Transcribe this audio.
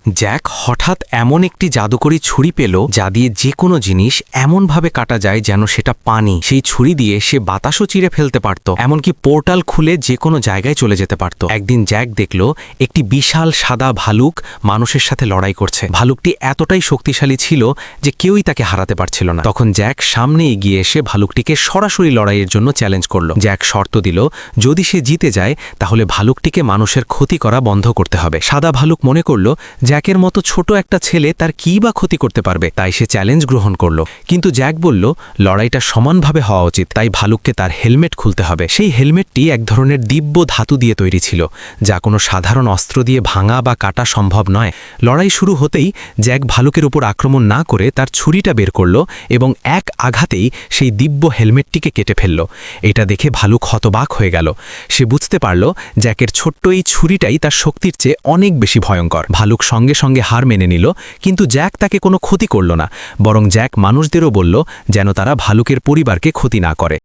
Jack হঠাৎ এমন একটি জাদুকরী ছুরি পেল যা দিয়ে যে কোনো জিনিস এমনভাবে কাটা যায় যেন সেটা পানি। সেই ছুরি দিয়ে সে বাতাসও চিরে ফেলতে পারত, এমনকি পোর্টাল খুলে যে কোনো জায়গায় চলে যেতে পারত। একদিন জ্যাক দেখল একটি বিশাল সাদা ভালুক মানুষের সাথে লড়াই করছে। ভালুকটি এতটাই শক্তিশালী ছিল যে কেউই তাকে হারাতে পারছিল না। তখন জ্যাক সামনে এগিয়ে এসে ভালুকটিকে সরাসরি লড়াইয়ের জন্য চ্যালেঞ্জ করল। জ্যাক শর্ত দিল, যদি সে জিতে যায় তাহলে ভালুকটিকে মানুষের ক্ষতি করা বন্ধ করতে হবে। সাদা ভালুক মনে করল জ্যাকের মতো ছোট একটা ছেলে তার কী বা ক্ষতি করতে পারবে, তাই সে চ্যালেঞ্জ গ্রহণ করল। কিন্তু জ্যাক বলল লড়াইটা সমানভাবে হওয়া উচিত, তাই ভালুককে তার হেলমেট খুলতে হবে। সেই হেলমেটটি এক ধরনের দিব্য ধাতু দিয়ে তৈরি ছিল, যা কোনো সাধারণ অস্ত্র দিয়ে ভাঙা বা কাটা সম্ভব নয়। লড়াই শুরু হতেই জ্যাক ভালুকের উপর আক্রমণ না করে তার ছুরিটা বের করল এবং এক আঘাতেই সেই দিব্য হেলমেটটিকে কেটে ফেলল। এটা দেখে ভালুক হতবাক হয়ে গেল। সে বুঝতে পারল জ্যাকের ছোট্ট এই ছুরিটাই তার শক্তির চেয়ে অনেক বেশি ভয়ঙ্কর। ভালুক সঙ্গে সঙ্গে হার মেনে নিল, কিন্তু জ্যাক তাকে কোনো ক্ষতি করল না, বরং জ্যাক মানুষদেরও বলল যেন তারা ভালুকের পরিবারকে ক্ষতি না করে।